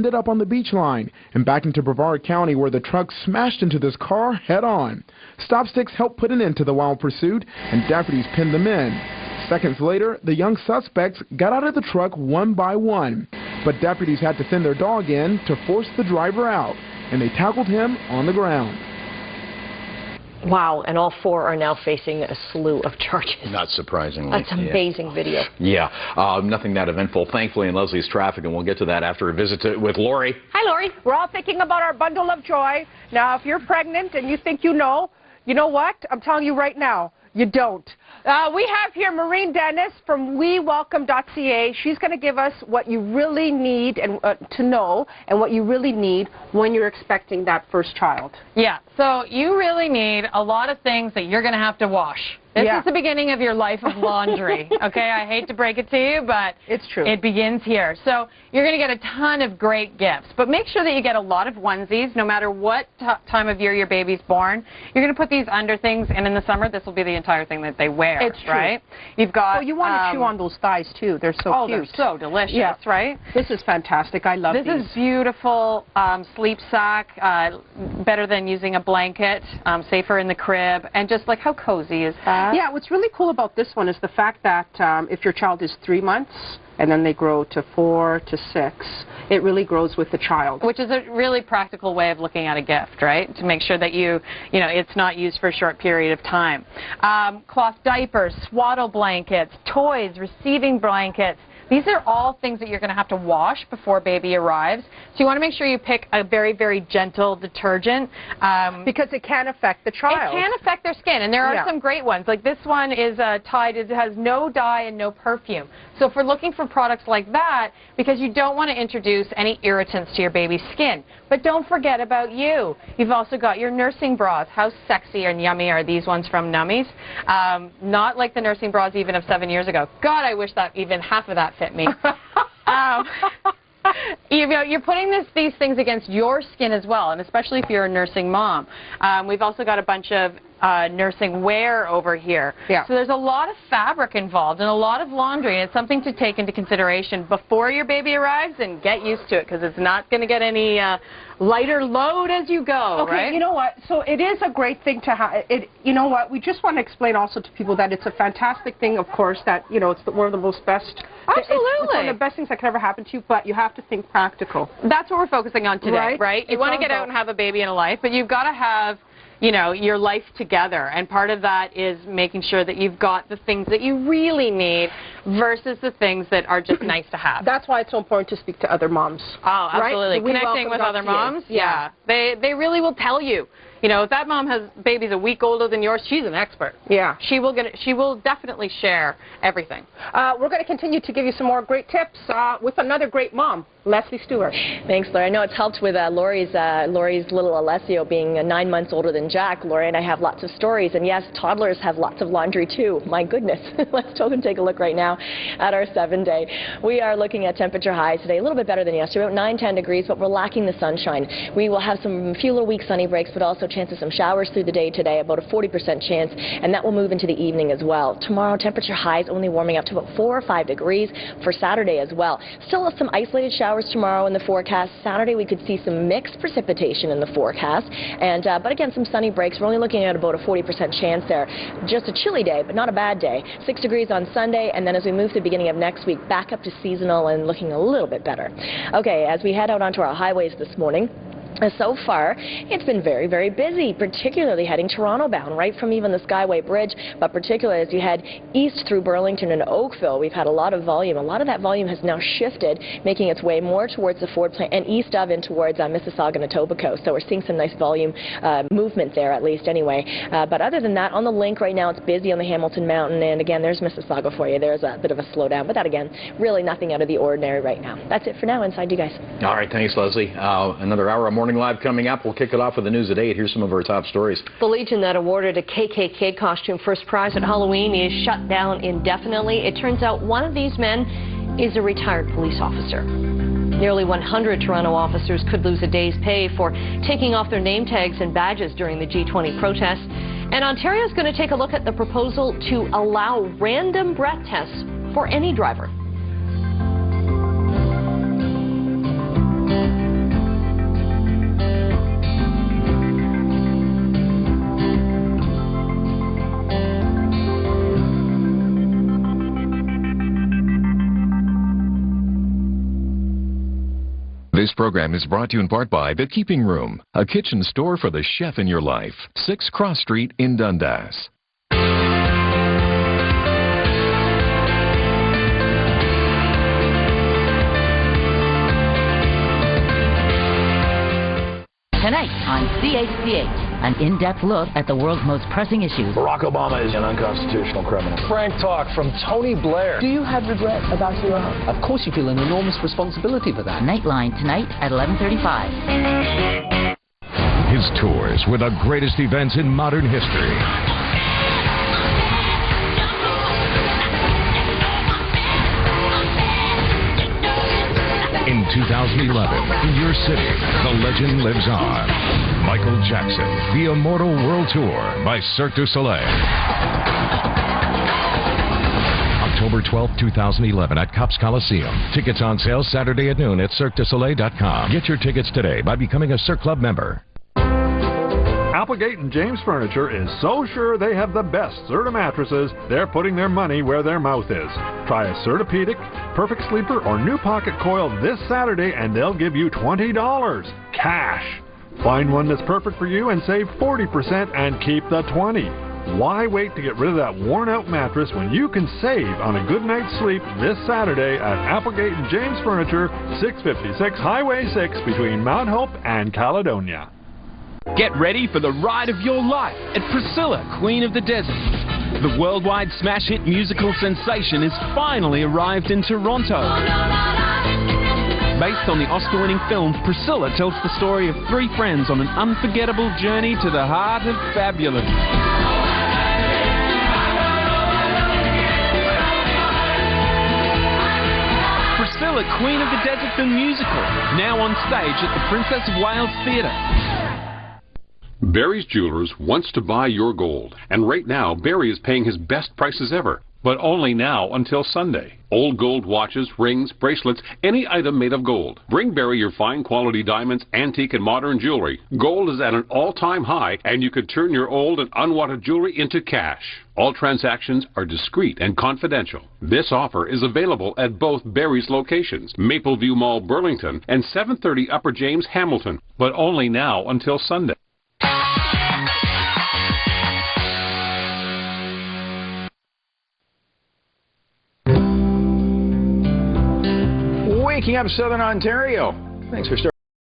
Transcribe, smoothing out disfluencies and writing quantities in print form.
ended up on the beach line and back into Brevard County, where the truck smashed into this car head-on. Stop sticks helped put an end to the wild pursuit, and deputies pinned them in. Seconds later, the young suspects got out of the truck one by one, but deputies had to send their dog in to force the driver out, and they tackled him on the ground. Wow, and all four are now facing a slew of charges. Not surprisingly. That's amazing video. Yeah, nothing that eventful, thankfully, in Leslie's traffic, and we'll get to that after a visit with Lori. Hi, Lori. We're all thinking about our bundle of joy. Now, if you're pregnant and you think you know what? I'm telling you right now, you don't. We have here Maureen Dennis from WeWelcome.ca. She's going to give us what you really need and to know, and what you really need when you're expecting that first child. Yeah, so you really need a lot of things that you're going to have to wash. This is the beginning of your life of laundry, okay? I hate to break it to you, but it's true. It begins here. So you're going to get a ton of great gifts, but make sure that you get a lot of onesies, no matter what time of year your baby's born. You're going to put these under things, and in the summer, this will be the entire thing that they wear, it's true. Right? You've got... Oh, you want to chew on those thighs, too. They're so cute. They're so delicious, right? This is fantastic. I love these. This is beautiful sleep sack, better than using a blanket, safer in the crib, and just like how cozy is that? Yeah, what's really cool about this one is the fact that if your child is 3 months and then they grow to 4 to 6, it really grows with the child. Which is a really practical way of looking at a gift, right? To make sure that it's not used for a short period of time. Cloth diapers, swaddle blankets, toys, receiving blankets. These are all things that you're going to have to wash before baby arrives. So you want to make sure you pick a very, very gentle detergent. Because it can affect the child. It can affect their skin, and there are some great ones. Like this one is it has no dye and no perfume. So if we're looking for products like that, because you don't want to introduce any irritants to your baby's skin. But don't forget about you. You've also got your nursing bras. How sexy and yummy are these ones from Nummies? Not like the nursing bras even of 7 years ago. God, I wish that even half of that fit me. You're putting these things against your skin as well, and especially if you're a nursing mom. We've also got a bunch of nursing wear over here. Yeah. So there's a lot of fabric involved and a lot of laundry, and it's something to take into consideration before your baby arrives, and get used to it, because it's not going to get any lighter load as you go, okay, right? You know what? So it is a great thing to have. You know what? We just want to explain also to people that it's a fantastic thing, of course, that, it's one of the most best. Absolutely. It's one of the best things that could ever happen to you, but you have to think practical. That's what we're focusing on today, right? You want to get out and have a baby and a life, but you've got to have your life together, and part of that is making sure that you've got the things that you really need versus the things that are just nice to have. That's why it's so important to speak to other moms. Oh, absolutely. Right? Connecting with other moms, they really will tell you. If that mom has babies a week older than yours, she's an expert. Yeah. She will definitely share everything. We're going to continue to give you some more great tips with another great mom, Leslie Stewart. Thanks, Lori. I know it's helped with Lori's little Alessio being 9 months older than Jack. Lori and I have lots of stories, and yes, toddlers have lots of laundry too. My goodness. Let's go and take a look right now at our 7-day. We are looking at temperature highs today, a little bit better than yesterday, about 9-10 degrees, but we're lacking the sunshine. We will have a few little weak sunny breaks, but also chance of some showers through the day today, about a 40% chance, and that will move into the evening as well. Tomorrow, temperature highs only warming up to about 4 or 5 degrees for Saturday as well. Still some isolated showers tomorrow in the forecast. Saturday, we could see some mixed precipitation in the forecast, and but again, some sunny breaks. We're only looking at about a 40% chance there. Just a chilly day, but not a bad day. 6 degrees on Sunday, and then as we move to the beginning of next week, back up to seasonal and looking a little bit better. Okay, as we head out onto our highways this morning, so far, it's been very, very busy, particularly heading Toronto bound, right from even the Skyway Bridge, but particularly as you head east through Burlington and Oakville, we've had a lot of volume. A lot of that volume has now shifted, making its way more towards the Ford plant and east of and towards Mississauga and Etobicoke. So we're seeing some nice volume movement there, at least anyway. But other than that, on the link right now, it's busy on the Hamilton Mountain, and again, there's Mississauga for you. There's a bit of a slowdown, but that again, really nothing out of the ordinary right now. That's it for now. Inside you guys. All right, thanks, Leslie. Another hour of Morning Live coming up. We'll kick it off with the news at 8. Here's some of our top stories. The Legion that awarded a KKK costume first prize at Halloween is shut down indefinitely. It turns out one of these men is a retired police officer. Nearly 100 Toronto officers could lose a day's pay for taking off their name tags and badges during the G20 protests. And Ontario is going to take a look at the proposal to allow random breath tests for any driver. This program is brought to you in part by The Keeping Room, a kitchen store for the chef in your life. 6 Cross Street in Dundas. Tonight on CHCH, an in-depth look at the world's most pressing issues. Barack Obama is an unconstitutional criminal. Frank talk from Tony Blair. Do you have regret about your own? Of course you feel an enormous responsibility for that. Nightline tonight at 11:35. His tours were the greatest events in modern history. In 2011, in your city, the legend lives on. Michael Jackson, the Immortal World Tour by Cirque du Soleil. October 12, 2011 at Cops Coliseum. Tickets on sale Saturday at noon at CirqueDuSoleil.com. Get your tickets today by becoming a Cirque Club member. Applegate and James Furniture is so sure they have the best Serta mattresses, they're putting their money where their mouth is. Try a Sertapedic, Perfect Sleeper, or New Pocket Coil this Saturday and they'll give you $20 cash. Find one that's perfect for you and save 40% and keep the 20. Why wait to get rid of that worn-out mattress when you can save on a good night's sleep this Saturday at Applegate and James Furniture, 656 Highway 6 between Mount Hope and Caledonia. Get ready for the ride of your life at Priscilla, Queen of the Desert. The worldwide smash hit musical sensation has finally arrived in Toronto. Based on the Oscar-winning film, Priscilla tells the story of 3 friends on an unforgettable journey to the heart of fabulous. Priscilla, Queen of the Desert the musical, now on stage at the Princess of Wales Theatre. Barry's Jewelers wants to buy your gold, and right now Barry is paying his best prices ever, but only now until Sunday. Old gold watches, rings, bracelets, any item made of gold. Bring Barry your fine quality diamonds, antique and modern jewelry. Gold is at an all-time high, and you could turn your old and unwanted jewelry into cash. All transactions are discreet and confidential. This offer is available at both Barry's locations, Mapleview Mall, Burlington, and 730 Upper James, Hamilton, but only now until Sunday. Waking up Southern Ontario. Thanks for starting.